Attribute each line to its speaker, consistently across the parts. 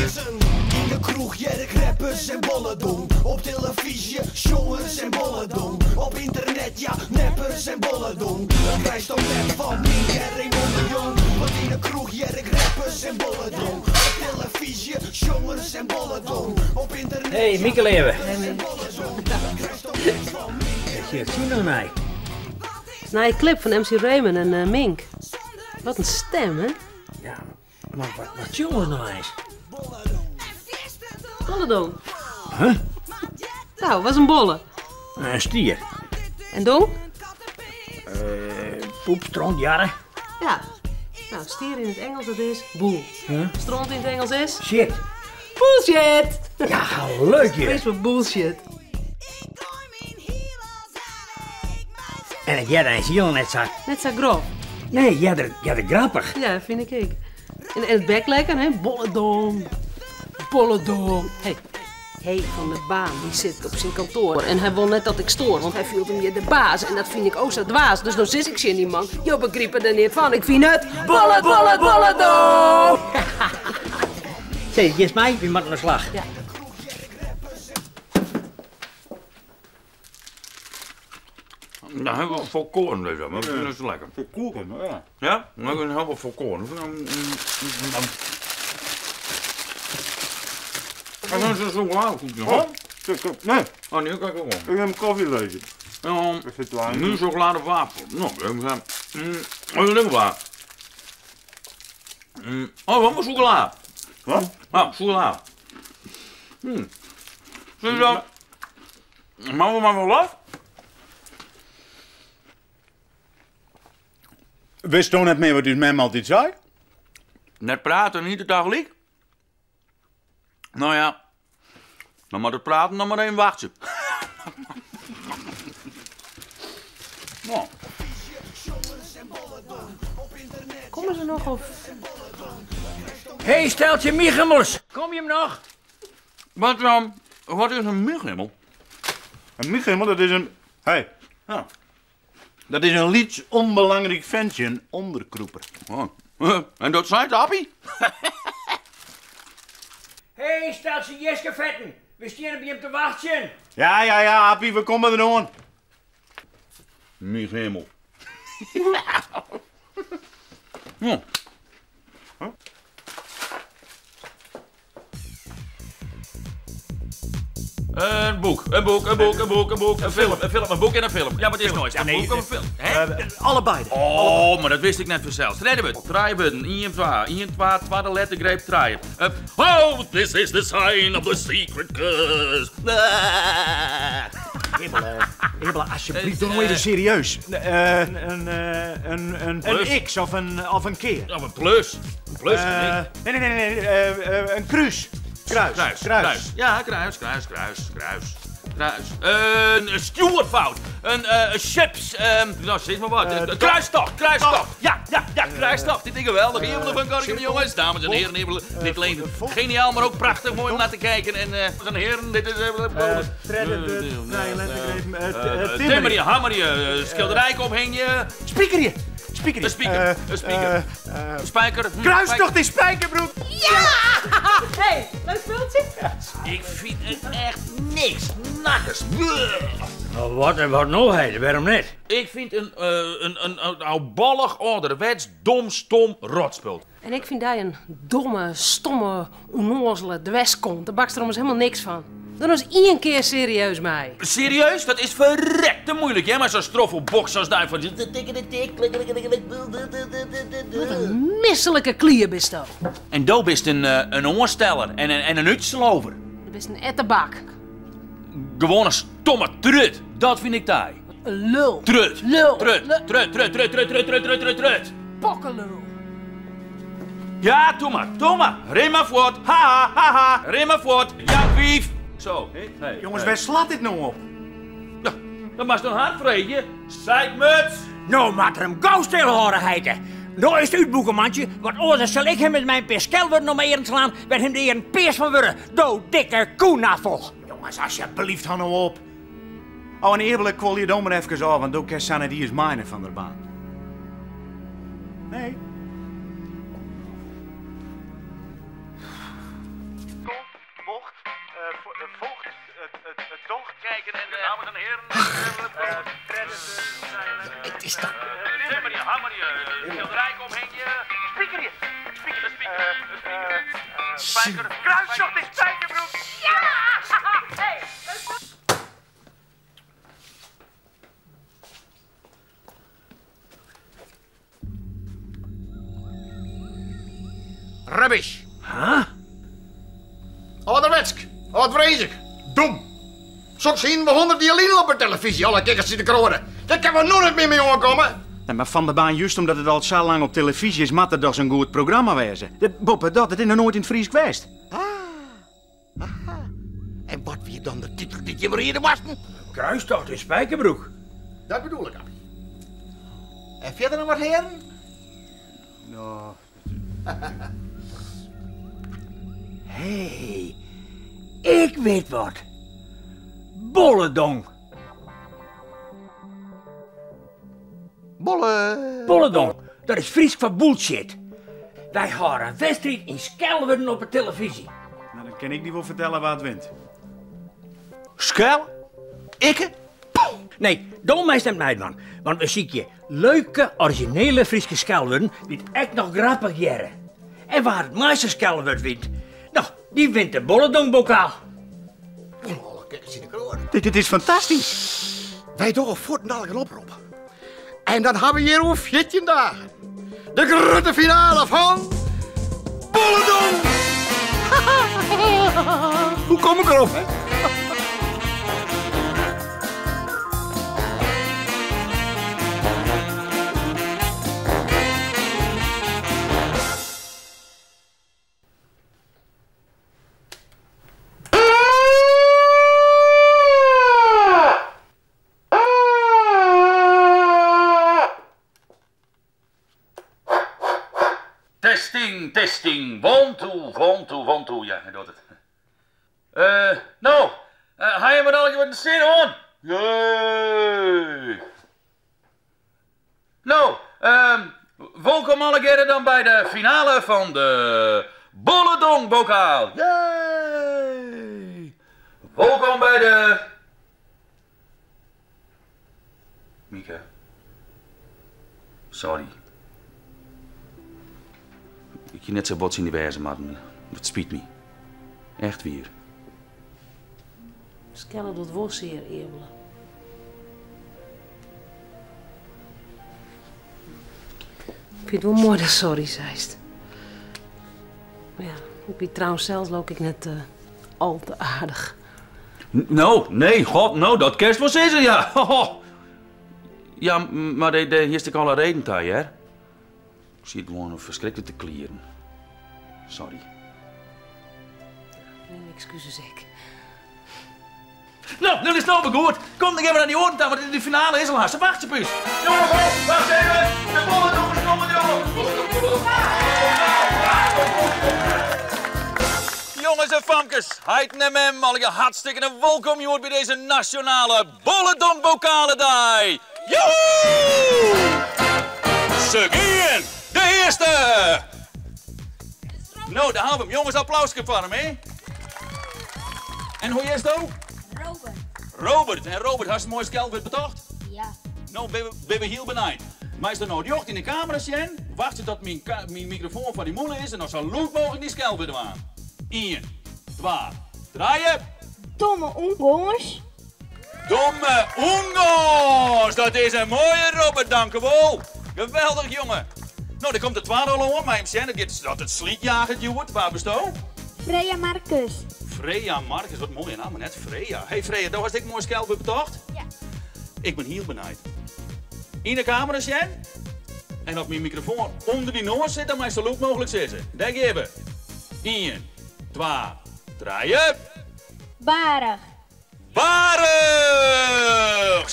Speaker 1: In de kroeg, jerk rappers en bollen doen. Op televisie, showers en bollen doen. Op internet, ja, neppers en bollen doen. Een wijst op rap van Mink en Raymond de Jong. Want in de kroeg, jerk rappers en bollen doen. Op televisie, showers en bollen doen. Op internet,
Speaker 2: hey, Mieke Leeuwen.
Speaker 3: Zie je nog mij?
Speaker 4: Nou, een clip van MC Raymond en Mink. Wat een stem, hè?
Speaker 3: Ja, maar wat jongens nou eens?
Speaker 4: Bollen doen.
Speaker 3: Huh?
Speaker 4: Nou, was een bolle.
Speaker 3: Een stier.
Speaker 4: En dong?
Speaker 3: Poep, stront, jarre.
Speaker 4: Ja. Nou, stier in het Engels, dat is boel.
Speaker 3: Huh?
Speaker 4: Stront in het Engels is...
Speaker 3: Shit.
Speaker 4: Bullshit!
Speaker 3: Ja, leuk je.
Speaker 4: Wees voor bullshit.
Speaker 3: En ik jij dan ziel net zag.
Speaker 4: Net zo grof.
Speaker 3: Nee, jij er grappig.
Speaker 4: Ja, vind ik. En het bek lekker, hè? Bolledom. Bolledom. Hey, van de baan, die zit op zijn kantoor. En hij wil net dat ik stoor, want hij viel hem je de baas. En dat vind ik ook zo dwaas. Dus dan zit ik zin die man. Je begrijpt er niet van. Ik vind het bolledom.
Speaker 3: Zeg, je is mij, wie maakt een slag?
Speaker 4: Ja.
Speaker 5: Nou, hebben we volkoren deze, maar dat is lekker.
Speaker 6: Volkoren, ja.
Speaker 5: Ja? Nou, we hebben volkoren. En dan is het zo lauw goed,
Speaker 6: Oh, nee,
Speaker 5: Oh nee, kijk ook
Speaker 6: ik heb een koffie lezen. Ik zit er
Speaker 5: Nu chocolade wafel. Nou, we gaan. Oh, dat is waar. Oh, we hebben chocola.
Speaker 6: Wat?
Speaker 5: Ah, chocola. Zie je dat? Maken we maar wel af?
Speaker 6: Wist toch net meer wat u met me altijd zei?
Speaker 5: Net praten, niet tegelijk? Nou ja, dan moet het praten dan maar één wachtje. Nou.
Speaker 4: Komen ze nog of...
Speaker 3: Hey, steltje Michemels. Kom je hem nog?
Speaker 5: Wat is een mughimmel?
Speaker 6: En Michiel, dat is een... Hey,
Speaker 5: Ja.
Speaker 6: dat is een liets onbelangrijk ventje, een onderkroeper.
Speaker 5: Oh. En dat zei het, Appie?
Speaker 3: Hey, steltje Jeske Vetten. We staan op je hem te wachten.
Speaker 6: Ja, Appie, we komen er aan.
Speaker 5: Mughimmel. Ja. Een boek, een film, een boek en een film. Ja, maar het is nooit. Een boek of een film. Hè?
Speaker 2: Allebei.
Speaker 5: Oh, maar dat wist ik net vanzelf. Redden we het. 3 button, 1, 2, tweede lettergreep, 3. Oh, this is the sign of the secret curse.
Speaker 2: Hibbela, alsjeblieft, doe nou even serieus. Een X of een keer.
Speaker 5: Oh, een plus. Een plus.
Speaker 2: Nee, een kruis. Kruis.
Speaker 5: Ja, kruis. Een stewardfout. Een chips. Nou, zeg maar wat. Kruistocht. Ja, kruistocht. Dit is geweldig. Hier van Korkum, jongens. Dames en heren, dit alleen geniaal, maar ook prachtig mooi om naar te kijken. En dames en heren, dit is... Timmer je, hammer je, schilderij ophing je.
Speaker 2: Spieker je.
Speaker 5: Een speaker. Spijker.
Speaker 2: Kruistocht in Spijkerbroek.
Speaker 4: Ja! Hey, leuk speeltje?
Speaker 5: Ik vind het echt niks. Nakkers.
Speaker 3: Nou, wat nou, heet? Waarom niet?
Speaker 5: Ik vind een oudballig, ouderwets, dom, stom rotspul.
Speaker 4: En ik vind daar een domme, stomme, onnozele dweskont. Daar bakst er ons helemaal niks van. Doe nou eens 1 keer serieus mij.
Speaker 5: Serieus? Dat is verrekte moeilijk, hè? Maar zo'n stroffelbox als daar van...
Speaker 4: Wat een misselijke klier bist dat.
Speaker 5: En do bist een oorsteller en een uitslover.
Speaker 4: Je bist een ettebak.
Speaker 5: Gewoon een stomme trut. Dat vind ik taai.
Speaker 4: Een lul.
Speaker 5: Trut.
Speaker 4: Lul.
Speaker 5: Trut.
Speaker 4: Pokkenlul.
Speaker 5: Ja, doe maar. Rim maar voort. Ha. Rim maar voort. Ja, wief. Zo. Hey,
Speaker 2: Jongens, waar slaat dit nou op?
Speaker 5: Ja, dan mag je een hart vreten. Zeikmuts.
Speaker 3: Nou, maak er hem gauw stil horen, heite. Nou is het uitboekenmandje, wat anders zal ik hem met mijn piskel worden om even slaan, werd hem er een peers van worden. Do dikke koenaffel.
Speaker 2: Jongens, alsjeblieft, hou nou op. Oh, en eerlijk kwal je dan maar even af, want ook kan Sanne die is mijne van de baan. Nee.
Speaker 3: is toch...
Speaker 5: Timmer je, hammer je, schilderij omheen je. Spieker je. Spieker. Spijker. Kruisshot in spijkerbroek. Ja! Hey!
Speaker 7: Rubbish.
Speaker 3: Huh?
Speaker 7: Ouderwetsk. Oudvreselijk. Dom. Zo zien we 100 dialine op de televisie. Alle kijkers zitten kroren. Daar kan we nooit meer mee omkomen.
Speaker 2: Nee, maar Van der Baan, juist omdat het al zo lang op televisie is, moet het dus een goed programma wezen. Boppe, dat is nog nooit in het Fries geweest.
Speaker 7: En wat weer dan de titel die je maar hier was?
Speaker 3: Kruistocht in spijkerbroek.
Speaker 7: Dat bedoel ik, Appie. En verder nog wat heren?
Speaker 2: Nou...
Speaker 3: Hé, ik weet wat. Bolledong. Bolledong, dat is Fries voor bullshit. Wij houden een wedstrijd in Skelwerden op de televisie.
Speaker 2: Nou, dan kan ik niet wel vertellen wat wint.
Speaker 7: Skel? Ikke?
Speaker 3: Nee, dom is het niet, man. Want we zien je leuke, originele Friese Skelwerden die het echt nog grappig jaren. En waar het meeste Skelwerd wint, nou, die wint de Bolledong-bokaal.
Speaker 7: Alle kijkers zitten kroren.
Speaker 2: Dit is fantastisch.
Speaker 7: Wij doen een voortdurende oproep. En dan hebben we hier over 14 dagen de grote finale van Bolledong. Hoe kom ik erop, hè?
Speaker 5: Testing. 1, 2. Ja, hij doet het. Nou, ga je maar al wat zin on? Jee. Nou, welkom alle keren dan bij de finale van de Bolledong-bokaal. Jee. Welkom bij de... Mieke. Sorry. Ik je net zo bots in die wijze, maar het spiet me. Echt weer.
Speaker 4: Skelle doet wel zeer eerlijk. Ik vind het wel mooi dat sorry zeist. Maar ja, ik ben trouwens zelfs loop ik net al te aardig.
Speaker 5: Nou, nee, god, nou, dat kerst wel zeggen, ja. Ja, maar hier is ik al een reden bij, hè? Ik zie het gewoon verschrikkelijk te klieren. Sorry.
Speaker 4: Nee, excuses ik.
Speaker 5: Nou, nu is het nou goed. Kom dan even naar die oren, want de finale is al haast. Wacht je, puus. Jongens, wacht even. De Bolledongers komen erop. Jongens en famkes, heid nem hem, al je hartstikke welkom joh bij deze nationale Bolledong-bokalendag. Joehoe! Seguin, de eerste. Nou, daar hebben we hem. Jongens, applausje voor hem, hè? En hoe is het ook? Robert. En Robert, had je een mooi Skelwerd betocht?
Speaker 8: Ja.
Speaker 5: Nou, ben we heel benieuwd. Meester nou, jocht in de camera zien, wacht je tot mijn microfoon van die moeder is en dan zo luid mogelijk die Skelwerd aan. 1, 2, 3.
Speaker 8: Domme ongongens.
Speaker 5: Domme ongo's! Dat is een mooie Robert, dank u wel. Geweldig, jongen. Nou, dan komt de tweede al om, maar hem zien dat het slietjager duwt. Waar bestaan?
Speaker 8: Freya Marcus.
Speaker 5: Freya Marcus, wat mooie naam, net Freya. Hey Freya, daar was ik mooi Skelwerd betocht?
Speaker 8: Ja.
Speaker 5: Ik ben heel benieuwd. In de camera zien en op mijn microfoon onder die noos zitten, maar zo luid mogelijk zitten. Denk even. 1, 2, 3.
Speaker 8: Barig.
Speaker 5: Barig!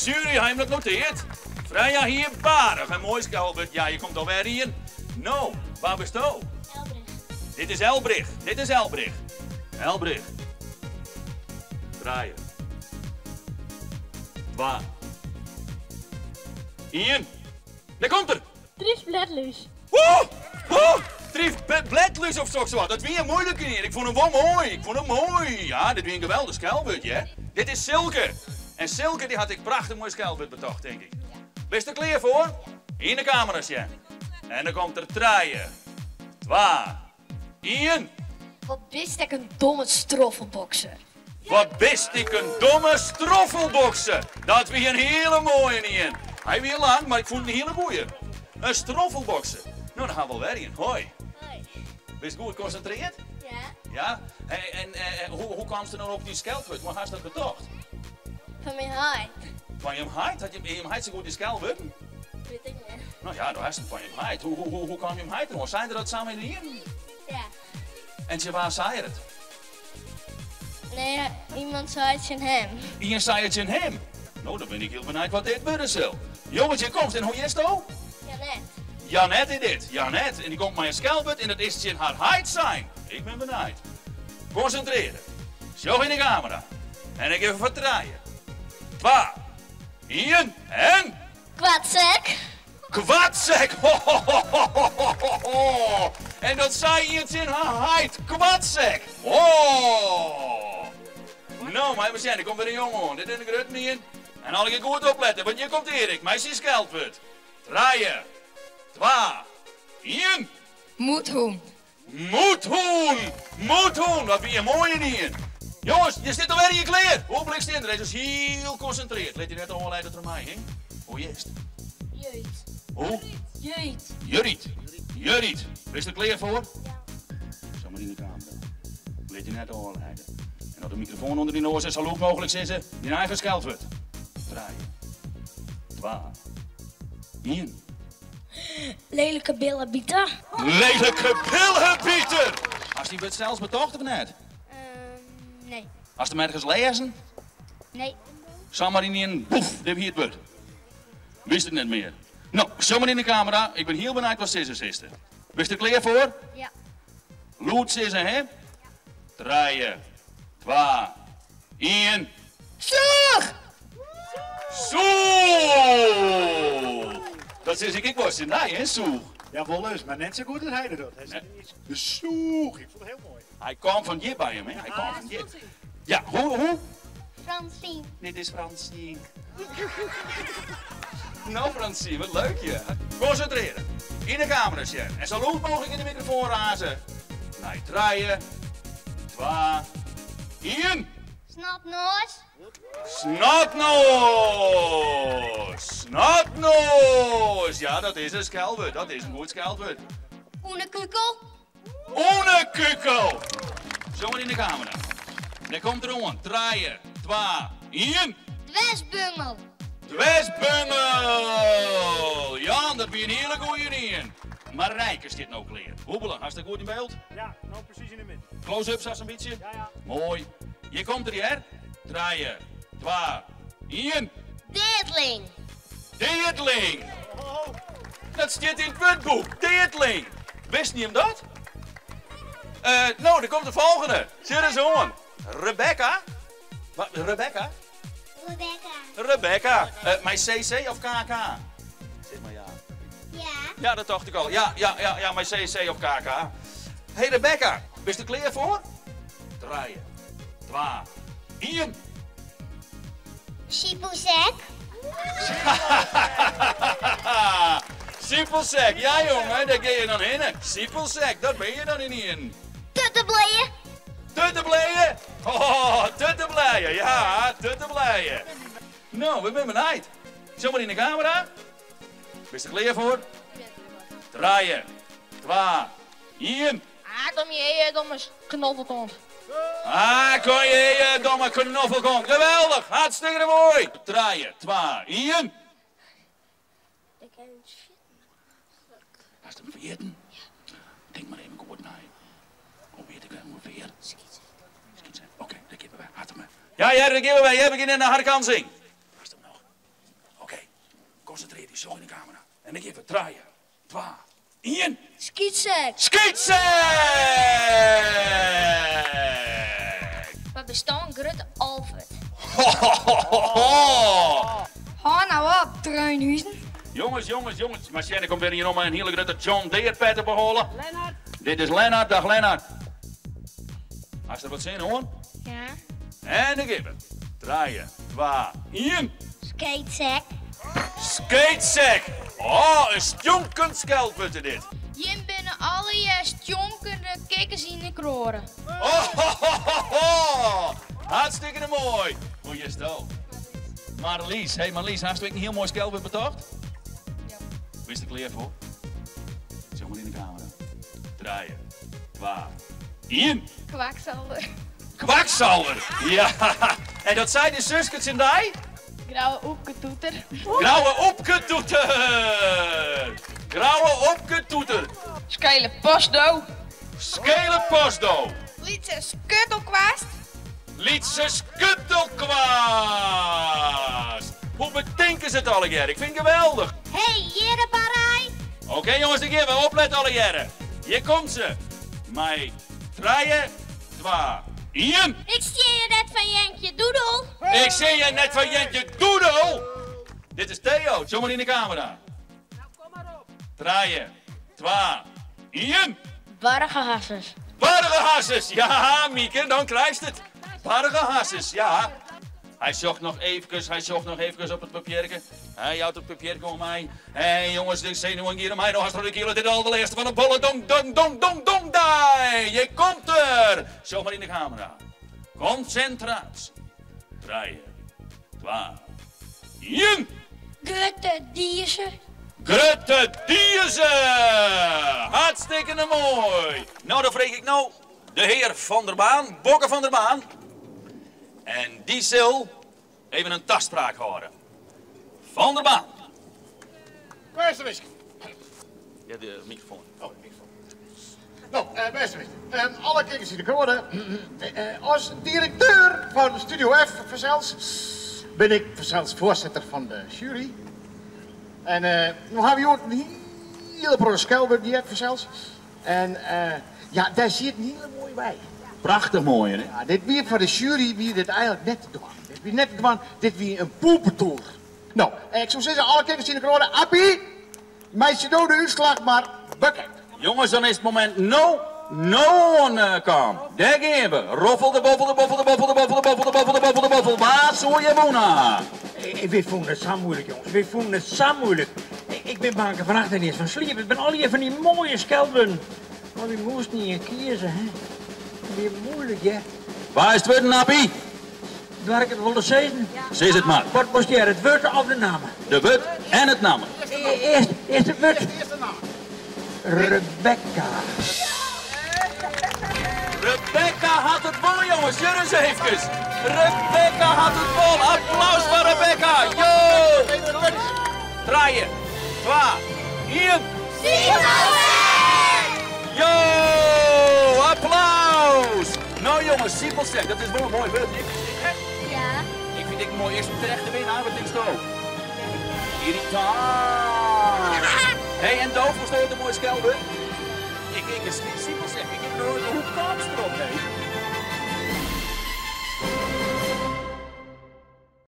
Speaker 5: Jury, hij heeft dat noteerd. Freya hier, barig. Een mooi Skelwerd. Ja, je komt alweer hier. Nou, waar bist u?
Speaker 8: Elbrich.
Speaker 5: Dit is Elbrich. Elbrich. Draaien. 2. 1. Daar komt er.
Speaker 8: Dries Bledluis.
Speaker 5: Dries Bledluis of zo. Dat weer moeilijk hier. Ik vond hem wel mooi. Ja, dit weer een geweldig Skelwerd, hè? Dit is Silke. En Silke die had ik prachtig mooi Skelwerd betocht, denk ik. Bist er klaar voor? In de camera's, En dan komt er 3, 2, 1.
Speaker 8: Wat bist ik een domme stroffelbokser.
Speaker 5: Wat bist ik een domme stroffelbokser. Dat wie een hele mooie niet. Hij weer lang, maar ik vond het een hele goeie. Een stroffelbokser. Nou, dan gaan we wel weer in. Hoi.
Speaker 8: Hoi.
Speaker 5: Bist goed geconcentreerd?
Speaker 8: Ja.
Speaker 5: Ja? En hoe kwam je dan op die skelput? Waar had je dat gedacht?
Speaker 8: Van mijn haai.
Speaker 5: Van je heid? Had je hem heid zo goed die skelput?
Speaker 8: Weet ik niet.
Speaker 5: Nou ja, dan had je van je heid. Hoe kwam je hem heid erom? Zijn er dat samen in de
Speaker 8: Ja.
Speaker 5: En waar zei je het?
Speaker 8: Nee, iemand zei het in hem.
Speaker 5: Ian zei het in hem. Nou, dan ben ik heel benieuwd wat dit worden zal. Jongetje, komt en hoe is het ook?
Speaker 8: Ja, net.
Speaker 5: Janet is dit. Janet. En die komt met een skelput en dat is het in haar heid zijn. Ik ben benieuwd. Concentreren. Zo in de camera. En ik even verdraaien. 2, 1 en...
Speaker 8: Kwaadzek.
Speaker 5: Kwaadzek! Ho, ho, ho, ho, ho, ho, ho. En dat zei iets in haar heid. Kwaadzek! Oh! Nou, maar we zijn, er komt weer een jongen. Dit is een grut niet in. En al je goed opletten, want hier komt Erik. Meisje skelput. Draaien. 2, 1.
Speaker 8: Moedhoen.
Speaker 5: Moedhoen! Moedhoen! Wat ben je mooi in. Jongens, je zit alweer in je kleer. Hoe blikst in? Dus heel geconcentreerd. Let je net al uit het mij, hè? Hoe is het?
Speaker 8: Jeut.
Speaker 5: Hoe?
Speaker 8: Jeut.
Speaker 5: Jurriet. Jurriet. Is er klaar voor? Ja. Zo maar in de camera. Let je net al uit. En dat de microfoon onder die noos is, zo goed mogelijk zitten. Je eigen skelput. Draaien. 2, 1.
Speaker 8: Lelijke billen bieten.
Speaker 5: Lelijke billenbieter! Als die het zelfs betocht of net?
Speaker 8: Nee.
Speaker 5: Als de ergens lezen?
Speaker 8: Nee.
Speaker 5: Zomaar in een boef, dit hier het wordt. Wist het net meer. Nou, zomaar in de camera. Ik ben heel benieuwd wat scissors is. Wist er klaar voor?
Speaker 8: Ja.
Speaker 5: Lood scissors, hè? Draaien. 2, 1.
Speaker 8: Zoeg!
Speaker 5: Zoeg! Dat is ik was in nee, hè, zoeg.
Speaker 2: Ja, wel eens, maar net zo goed als hij dat doet. De zoeg. Ik vond het heel mooi.
Speaker 5: Hij kwam van je bij hem, hè? Hij kwam van je. Ja, hoe?
Speaker 8: Fransien.
Speaker 5: Dit is Fransien. Nou, Fransien, wat leuk je. Concentreren. In de camera, Sjen. En zo lang mogelijk in de microfoon razen. Nee, draaien. 2, 1.
Speaker 8: Snotnoos.
Speaker 5: Snotnoos! Snotnoos! Ja, dat is een skelput. Dat is een goed skelput.
Speaker 8: Oenekukel.
Speaker 5: Oenekukel! Zomaar in de camera. Dan komt er aan. Draaien. 2, 1.
Speaker 8: Dwesbungel.
Speaker 5: Dwesbungel! Ja, dat ben je een hele goeie in. Maar Rijk is dit nou klaar. Hoepelen, hartstikke goed in beeld.
Speaker 2: Ja, nou precies in de midden.
Speaker 5: Close-up, zelfs een beetje.
Speaker 2: Ja.
Speaker 5: Mooi. Je komt er hier. Draaien. 2, 1.
Speaker 8: Deedling.
Speaker 5: Deedling. Dat staat in het wetboek. Deedling. Wist niet hem dat? Nou, dan komt de volgende. Zit er zo aan. Rebecca. Wat? Rebecca?
Speaker 8: Rebecca.
Speaker 5: Rebecca. Mijn CC of KK? Zeg maar ja.
Speaker 8: Ja.
Speaker 5: Ja, dat dacht ik al. Ja, mijn CC of KK. Hey Rebecca, ben je er klaar voor? Draaien. 2, 1.
Speaker 8: Sipelzek.
Speaker 5: Siepelsek, ja jongen, daar ga je dan in. Siepelsek, dat ben je dan in.
Speaker 8: Tuttebleien.
Speaker 5: Tuttebleien? Oh, tuttebleien, ja, tuttebleien. Nou, we zijn benieuwd. Zomaar in de camera. Ben je er klaar voor? Draaien. 2, 1.
Speaker 8: Kom je domme knoffelkont.
Speaker 5: Kon je domme knoffelkont. Geweldig, hartstikke mooi. Draaien. 2, 1. Als het hem vergeten? Denk maar even goed na. Hoe weet ik hem ongeveer? Schieten. Oké, dat geven wij. Had hem. Ja, dat geven wij. Jij begint in de harkansing. Was hem nog? Oké, concentreer je zo in de camera. En ik even draaien. 2, 1.
Speaker 8: Skietsek.
Speaker 5: Schietsek!
Speaker 8: We bestaan grote Alfred.
Speaker 5: Ho.
Speaker 8: Ga nou op, Truinhuizen.
Speaker 5: Jongens. Maar Sjanne komt weer hier om een hele grote John Deere pet te behalen.
Speaker 4: Lennart.
Speaker 5: Dit is Lennart. Dag Lennart. Als er wat zin hoor.
Speaker 8: Ja.
Speaker 5: En ik geef het. Draaien. 2, 1.
Speaker 8: Skatezek.
Speaker 5: skatesek. Oh, een stjonkend schelpje dit.
Speaker 8: Je binnen alle je stjonkende kikkers in de kroren.
Speaker 5: Oh. Hartstikke mooi. Hoe je stel. Marlies, hey Marlies, hast du een heel mooi schelpje betocht?
Speaker 8: Ja.
Speaker 5: Wist er klaar voor? Zeg maar in de camera. Draaien. 2, 1.
Speaker 8: Kwakzalver.
Speaker 5: Kwakzalver! Ja, en dat zijn de zuskens in die?
Speaker 8: Grauwe oepketoeter.
Speaker 5: Grauwe opgetoeter! Grauwe opgetoeter!
Speaker 8: Skele postdo.
Speaker 5: Skele postdo!
Speaker 8: Lietse skuttelkwast.
Speaker 5: Lietse skuttelkwast! Hoe bedenken ze het alle jaren? Ik vind het geweldig!
Speaker 8: Hey, Jerebarij.
Speaker 5: Oké, jongens, dan gaan we opletten alle jaren. Hier komt ze. Mij 3, 2, 1.
Speaker 8: Ik zie je net van Jentje Doedel.
Speaker 5: Ik zie je net van Jentje Doedel. Dit is Theo, zomaar in de camera. Nou, kom maar op. 3, 2, 1.
Speaker 8: Bargehassers.
Speaker 5: Bargehasses, ja, Mieke, dan krijg je het. Bargehasses, ja. Hij zocht nog even op het papiertje. Hij houdt het papiertje om mij. Hé jongens, ik zie nu een keer om mij nog hartstikke kilo. Dit is al de eerste van een bolle dong die. Je komt er. Zomaar in de camera. Concentratie. 3, 2, 1.
Speaker 8: Grutte Dierse.
Speaker 5: Grutte Dierse! Hartstikke mooi! Nou, dan vreeg ik nou de heer Van der Baan, Bokke van der Baan. En die zal even een tastspraak houden. Van der Baan.
Speaker 7: Waar is de whisky?
Speaker 5: Ja, de microfoon.
Speaker 7: Oh, de microfoon. Nou, beste mensen, alle kijkers die er horen, als directeur van Studio F vanzelfs ben ik vanzelfs voorzitter van de jury. En nu hebben we ook een hele prooskelder die heeft vanzelfs. En ja, daar zit een hele mooie bij.
Speaker 6: Prachtig mooi, hè?
Speaker 7: Ja, dit weer voor de jury wie dit eigenlijk net te doen. Dit weer net te doen, dit weer een poepentoer. Nou, ik zou zeggen, alle kijkers die er horen, Appie, meisje dode uitslag, maar bukken.
Speaker 6: Jongens, dan is het moment no one come. Daar gaan we. Roffel de boffel. Waar zou je wonen?
Speaker 3: We vonden het zo moeilijk, jongens. We vonden het zo moeilijk. Ik ben bang vannacht niet eens van sliep. Het ben al die van die mooie schelpen. Maar we moesten niet kiezen, hè. Weer moeilijk, hè.
Speaker 6: Waar is het weer, Nappie?
Speaker 3: Waar ik het wilde zeggen.
Speaker 6: Zeg het maar.
Speaker 3: Wat moest jij, het woord of de naam?
Speaker 6: De wut en het naam.
Speaker 3: Eerst het woord. Rebecca.
Speaker 5: Rebecca had het bol, jongens. Jullie eens even. Rebecca had het bol. Applaus voor Rebecca. Yo! 3, 2, 1. Yo! Applaus! Nou jongens, Siepelsek, dat is wel een mooi woord.
Speaker 8: Ja.
Speaker 5: Ik vind het mooi. Eerst terechte winnaar, wat denk je zo? Irritant! Hé, en doof, was dat een mooi schelpen? Ik Siepelsek, ik heb nooit hoe kan